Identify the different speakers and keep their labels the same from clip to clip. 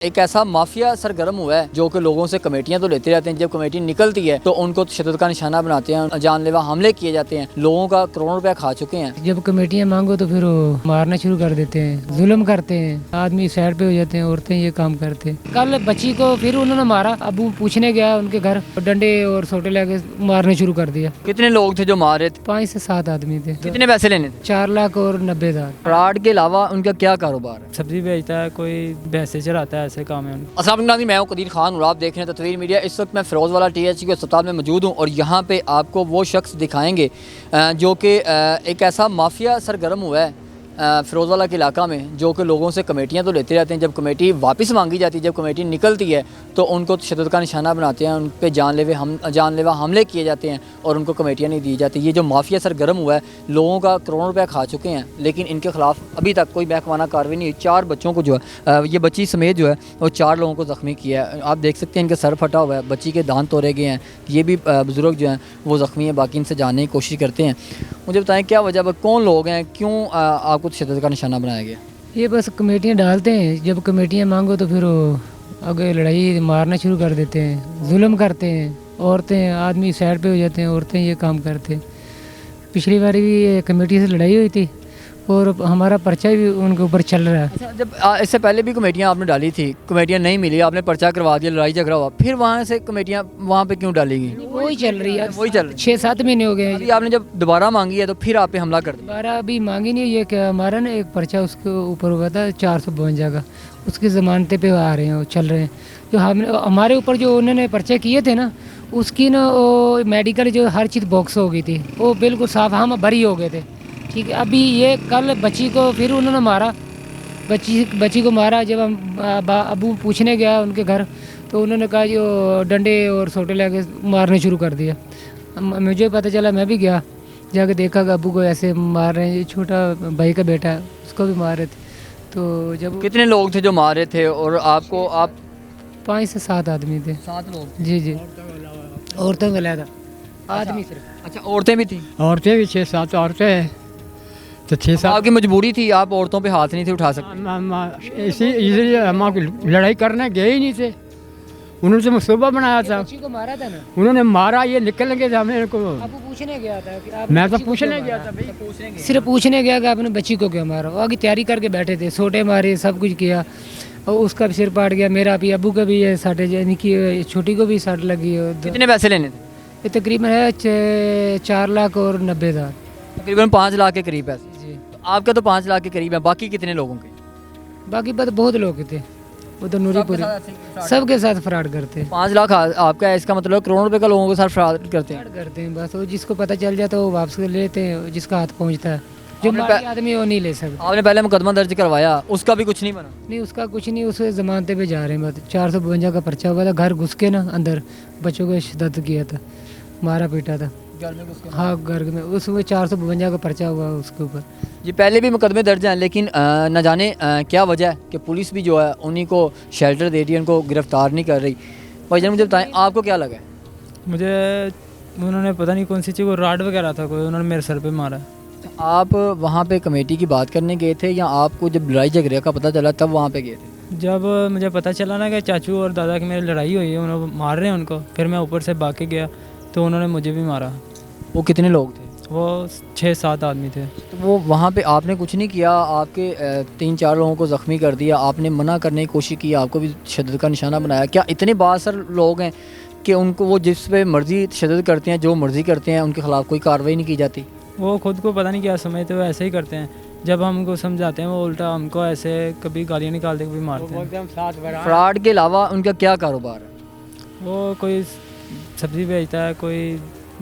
Speaker 1: ایک ایسا مافیا سرگرم ہوا ہے جو کہ لوگوں سے کمیٹیاں تو لیتے رہتے ہیں، جب کمیٹی نکلتی ہے تو ان کو تشدد کا نشانہ بناتے ہیں، جان لیوا حملے کیے جاتے ہیں، لوگوں کا کروڑوں روپے کھا چکے ہیں۔
Speaker 2: جب کمیٹیاں مانگو تو پھر وہ مارنا شروع کر دیتے ہیں، ظلم کرتے ہیں، آدمی سائڈ پہ ہو جاتے ہیں، عورتیں یہ کام کرتے ہیں۔ کل بچی کو پھر انہوں نے مارا، ابو پوچھنے گیا ان کے گھر، ڈنڈے اور سوٹے لے کے مارنے شروع کر دیا۔
Speaker 1: کتنے لوگ تھے جو مارے تھے؟
Speaker 2: 5 سے 7 آدمی تھے۔
Speaker 1: کتنے پیسے لینے تھے؟
Speaker 2: 4,90,000۔
Speaker 1: فراڈ کے علاوہ ان کا کیا کاروبار ہے؟
Speaker 3: سبزی بیچتا ہے، کوئی بھینسیں چراتا ہے، ایسے کام ہے ان کا۔
Speaker 1: السلام علیکم ناظرین، میں ہوں قدیر خان اور آپ دیکھ رہے ہیں تطویر میڈیا۔ اس وقت میں فیروز والا THC کے اسپتال میں موجود ہوں اور یہاں پہ آپ کو وہ شخص دکھائیں گے جو کہ ایک ایسا مافیا سرگرم ہوا ہے فیروز والا کے علاقہ میں، جو کہ لوگوں سے کمیٹیاں تو لیتے رہتے ہیں، جب کمیٹی واپس مانگی جاتی ہے، جب کمیٹی نکلتی ہے تو ان کو تشدد کا نشانہ بناتے ہیں، ان پہ جان لیوا حملے کیے جاتے ہیں اور ان کو کمیٹیاں نہیں دی جاتی۔ یہ جو مافیا سرگرم ہوا ہے لوگوں کا کروڑوں روپے کھا چکے ہیں، لیکن ان کے خلاف ابھی تک کوئی محکمانہ کارروائی نہیں ہوئی۔ 4 بچوں کو جو ہے یہ بچی سمیت جو ہے وہ 4 لوگوں کو زخمی کیا ہے۔ آپ دیکھ سکتے ہیں ان کے سر پھٹا ہوا ہے، بچی کے دانت توڑے گئے ہیں، یہ بھی بزرگ جو ہیں وہ زخمی ہیں، باقی ان سے جاننے کی کوشش کرتے ہیں۔ مجھے بتائیں کیا وجہ، کون لوگ ہیں، کیوں آپ کو تشدد کا نشانہ بنایا گیا؟
Speaker 2: یہ بس کمیٹیاں ڈالتے ہیں، جب کمیٹیاں مانگو تو پھر وہ آگے لڑائی مارنا شروع کر دیتے ہیں، ظلم کرتے ہیں، عورتیں آدمی سائڈ پہ ہو جاتے ہیں، عورتیں یہ کام کرتے ہیں۔ پچھلی بار بھی یہ کمیٹی سے لڑائی ہوئی تھی اور ہمارا پرچہ بھی ان کے اوپر چل رہا ہے۔
Speaker 1: اچھا، جب اس سے پہلے بھی کمیٹیاں آپ نے ڈالی تھی، کمیٹیاں نہیں ملی، آپ نے پرچہ کروا دیا، لڑائی جھگڑا ہوا، پھر وہاں سے کمیٹیاں وہاں پہ کیوں ڈالی گئی؟
Speaker 2: وہی چل رہی ہے،
Speaker 1: وہی چل رہی
Speaker 2: 6-7 مہینے ہو گئے ہیں۔
Speaker 1: ابھی آپ نے جب دوبارہ مانگی ہے تو پھر آپ پہ حملہ کر دیا۔
Speaker 2: دوبارہ ابھی مانگی نہیں، یہ کہ ہمارا نا ایک پرچہ اس کے اوپر ہوا تھا 452 کا، اس کی ضمانتیں پہ آ رہے ہیں، وہ چل رہے ہیں۔ جو ہمارے اوپر جو انہوں نے پرچے کیے تھے نا، اس کی نا وہ میڈیکل جو ہر چیز باکس ہو گئی تھی، وہ بالکل صاف، ہم بری ہو گئے تھے، ٹھیک ہے۔ ابھی یہ کل بچی کو پھر انہوں نے مارا، بچی کو مارا۔ جب ہم ابو پوچھنے گیا ان کے گھر تو انہوں نے کہا جو ڈنڈے اور سوٹے لے کے مارنے شروع کر دیا۔ مجھے پتہ چلا، میں بھی گیا، جا کے دیکھا کہ ابو کو ایسے مار رہے ہیں، یہ چھوٹا بھائی کا بیٹا ہے، اس کو بھی مار رہے تھے۔ تو جب
Speaker 1: کتنے لوگ تھے جو مارے تھے اور آپ کو
Speaker 2: 5 سے 7 آدمی تھے۔
Speaker 1: 7 لوگ؟
Speaker 2: جی عورتوں کا لیا آدمی صرف۔
Speaker 1: اچھا، عورتیں بھی تھیں؟
Speaker 4: عورتیں بھی 6-7 عورتیں ہیں، تو 6-7
Speaker 1: آپ کی مجبوری تھی، آپ عورتوں پہ ہاتھ نہیں تھے اٹھا سکتے؟
Speaker 4: اسی لیے ہم لڑائی کرنے گئے ہی نہیں تھے، انہوں نے منصوبہ بنایا تھا،
Speaker 2: بچی کو مارا تھا نا،
Speaker 4: انہوں نے مارا، یہ نکل گئے تھے، ہم نے ان کو،
Speaker 2: ابو پوچھنے گیا تھا کہ آپ
Speaker 4: میں
Speaker 2: نے
Speaker 4: تو
Speaker 2: بچی کو
Speaker 4: پوچھنے
Speaker 2: کیوں
Speaker 4: گیا
Speaker 2: مارا؟
Speaker 4: تھا بھائی،
Speaker 2: صرف پوچھنے گیا کہ آپ نے بچی کو کیوں مارا، وہ آگے تیاری کر کے بیٹھے تھے، سوٹے مارے، سب کچھ کیا، اور اس کا بھی سر پاٹ گیا، میرا بھی، ابو کا بھی یہ ساٹے، یعنی کہ چھوٹی کو بھی ساٹ لگی ہے۔
Speaker 1: کتنے پیسے لینے تھے؟
Speaker 2: یہ تقریباً ہے 4,90,000۔
Speaker 1: تقریباً 5 لاکھ کے قریب پیسے۔
Speaker 2: جی،
Speaker 1: آپ کا تو 5 لاکھ کے قریب ہے، باقی کتنے لوگوں کے؟
Speaker 2: باقی بہت لوگ تھے ادھر نوری پوری، سب کے ساتھ فراڈ کرتے ہیں،
Speaker 1: 5 لاکھ آپ کا ہے، اس کا مطلب کروڑوں روپے کا لوگوں کے ساتھ فراڈ کرتے ہیں۔
Speaker 2: فراڈ کرتے ہیں بس، وہ جس کو پتہ چل جاتا ہے وہ واپس کر لیتے ہیں، جس کا ہاتھ پہنچتا ہے، جو
Speaker 1: آپ نے
Speaker 2: مالی آدمی وہ نہیں لے سکتا۔
Speaker 1: آپ نے پہلے مقدمہ درج کروایا، اس کا بھی کچھ نہیں بنا؟
Speaker 2: نہیں، اس کا کچھ نہیں، اس ضمانتے پہ جا رہے ہیں، بس 452 کا پرچہ ہوا تھا، گھر گھس کے نا اندر بچوں کو شدت کیا تھا، مارا پیٹا تھا، ہاں گھر میں، اس میں 452 کا پرچہ ہوا اس کے اوپر۔
Speaker 1: جی، پہلے بھی مقدمے درج ہیں، لیکن نہ جانے کیا وجہ ہے کہ پولیس بھی جو ہے انہی کو شیلٹر دے رہی ہے، ان کو گرفتار نہیں کر رہی۔ بھائی جان مجھے بتائیں، آپ کو کیا لگا ہے؟
Speaker 3: مجھے انہوں نے پتہ نہیں کون سی چیز، وہ راڈ وغیرہ تھا کوئی، انہوں نے میرے سر پہ مارا۔
Speaker 1: آپ وہاں پہ کمیٹی کی بات کرنے گئے تھے یا آپ کو جب لڑائی جھگڑے کا پتہ چلا تب وہاں پہ گئے تھے؟
Speaker 3: جب مجھے پتہ چلا نا کہ چاچو اور دادا کی میری لڑائی ہوئی ہے، انہوں مار رہے ہیں ان کو، پھر میں اوپر سے بھاگ کے گیا تو انہوں نے مجھے بھی مارا۔
Speaker 1: وہ کتنے لوگ تھے؟
Speaker 3: وہ 6-7 آدمی تھے۔
Speaker 1: تو وہ وہاں پہ آپ نے کچھ نہیں کیا، آپ کے 3-4 لوگوں کو زخمی کر دیا، آپ نے منع کرنے کی کوشش کی، آپ کو بھی تشدد کا نشانہ بنایا۔ کیا اتنے بااثر لوگ ہیں کہ ان کو وہ جس پہ مرضی تشدد کرتے ہیں، جو مرضی کرتے ہیں، ان کے خلاف کوئی کارروائی نہیں کی جاتی؟
Speaker 3: وہ خود کو پتہ نہیں کیا سمجھتے، وہ ایسے ہی کرتے ہیں، جب ہم ان کو سمجھاتے ہیں وہ الٹا ہم کو ایسے کبھی گالیاں نکالتے کبھی مارتے ہیں۔
Speaker 1: فراڈ کے علاوہ ان کا کیا کاروبار ہے؟
Speaker 3: وہ کوئی سبزی بیچتا ہے، کوئی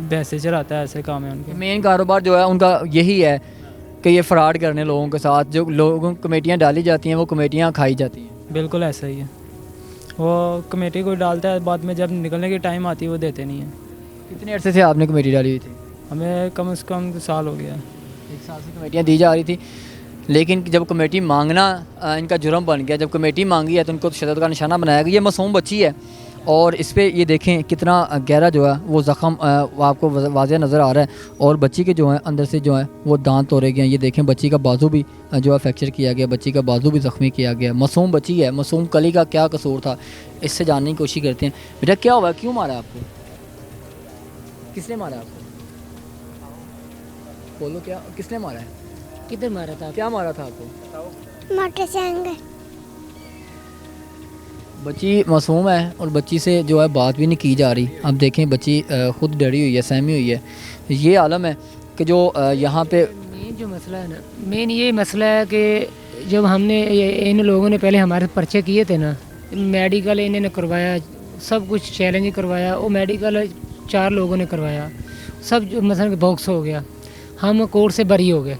Speaker 3: بھینسیں چراتا ہے، ایسے کام ہے ان کے۔
Speaker 1: مین کاروبار جو ہے ان کا یہی ہے کہ یہ فراڈ کرنے لوگوں کے ساتھ، جو لوگوں کمیٹیاں ڈالی جاتی ہیں وہ کمیٹیاں کھائی جاتی ہیں۔
Speaker 3: بالکل ایسا ہی ہے، وہ کمیٹی کو ڈالتا ہے، بعد میں جب نکلنے کی ٹائم آتی ہے وہ دیتے نہیں ہیں۔
Speaker 1: کتنے عرصے سے آپ نے کمیٹی ڈالی ہوئی تھی؟
Speaker 3: ہمیں کم از کم سال ہو گیا۔
Speaker 1: 1 سال سے کمیٹیاں دی جا رہی تھی، لیکن جب کمیٹی مانگنا ان کا جرم بن گیا، جب کمیٹی مانگی ہے تو ان کو تشدد کا نشانہ بنایا گیا۔ یہ معصوم بچی ہے اور اس پہ یہ دیکھیں کتنا گہرا جو ہے وہ زخم وہ آپ کو واضح نظر آ رہا ہے، اور بچی کے جو ہیں اندر سے جو ہیں وہ دانت توڑے گئے ہیں. یہ دیکھیں بچی کا بازو بھی جو ہے فریکچر کیا گیا، بچی کا بازو بھی زخمی کیا گیا. معصوم بچی ہے، معصوم کلی کا کیا قصور تھا، اس سے جاننے کی کوشش کرتے ہیں. بیٹا کیا ہوا، کیوں مارا آپ کو، کس نے مارا آپ کو، بولو کیا، کس نے مارا ہے،
Speaker 2: کدھر مارا تھا؟
Speaker 1: کیا مارا تھا آپ کو؟
Speaker 5: Motor cycle.
Speaker 1: بچی معصوم ہے اور بچی سے جو ہے بات بھی نہیں کی جا رہی. اب دیکھیں بچی خود ڈری ہوئی ہے، سہمی ہوئی ہے. یہ عالم ہے کہ جو یہاں پہ
Speaker 2: مین جو مسئلہ ہے نا، مین یہ مسئلہ ہے کہ جب ہم نے ان لوگوں نے پہلے ہمارے پرچے کیے تھے نا، میڈیکل انہوں نے کروایا، سب کچھ چیلنج کروایا، وہ میڈیکل 4 لوگوں نے کروایا، سب جو مثلا باکس ہو گیا، ہم کورٹ سے بری ہو گئے.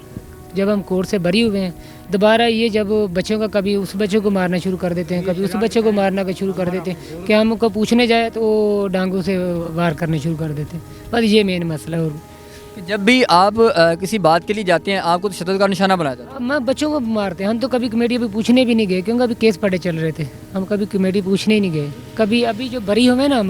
Speaker 2: جب ہم کورٹ سے بری ہوئے ہیں، دوبارہ یہ جب بچوں کا کبھی اس بچے کو مارنا شروع کر دیتے ہیں، کبھی اس بچے کو مارنا کا شروع کر دیتے ہیں کہ ہم کو پوچھنے جائے تو وہ ڈانگوں سے وار کرنے شروع کر دیتے ہیں. بس یہ مین مسئلہ ہے. اور
Speaker 1: جب بھی آپ کسی بات کے لیے جاتے ہیں آپ کو تشدد کا نشانہ بنایا جاتا ہے.
Speaker 2: ہم بچوں کو مارتے ہیں. ہم تو کبھی کمیٹی پہ پوچھنے بھی نہیں گئے کیونکہ ابھی کیس پڑے چل رہے تھے. ہم کبھی کمیٹی پوچھنے ہی نہیں گئے. کبھی ابھی جو بری ہوئے نا،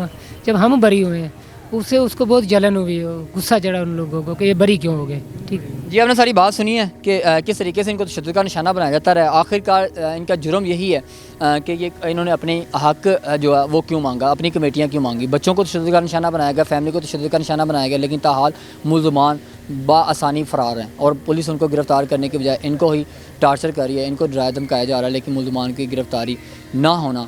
Speaker 2: جب ہم بری ہوئے ہیں اس کو بہت جلن ہوئی، غصہ چڑھا ان لوگوں کو کہ یہ بری کیوں ہو گئے. ٹھیک
Speaker 1: جی، آپ نے ساری بات سنی ہے کہ کس طریقے سے ان کو تشدد کا نشانہ بنایا جاتا رہا. آخر کار ان کا جرم یہی ہے کہ یہ انہوں نے اپنے حق جو ہے وہ کیوں مانگا، اپنی کمیٹیاں کیوں مانگی. بچوں کو تشدد کا نشانہ بنایا گیا، فیملی کو تشدد کا نشانہ بنایا گیا، لیکن تاحال ملزمان بآسانی فرار ہیں اور پولیس ان کو گرفتار کرنے کے بجائے ان کو ہی ٹارچر کر رہی ہے، ان کو ڈرایا دھمکایا جا رہا ہے. لیکن ملزمان کی گرفتاری نہ ہونا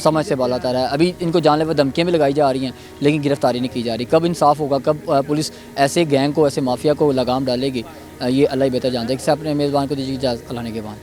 Speaker 1: سمجھ سے بالا تر ہے. ابھی ان کو جان لیوا دھمکیاں بھی لگائی جا رہی ہیں لیکن گرفتاری نہیں کی جا رہی. کب انصاف ہوگا، کب پولیس ایسے گینگ کو، ایسے مافیا کو لگام ڈالے گی، یہ اللہ ہی بہتر جانتا ہے. کہ سے اپنے میزبان کو دیجیے اجازت. اللہ نے کے بعد.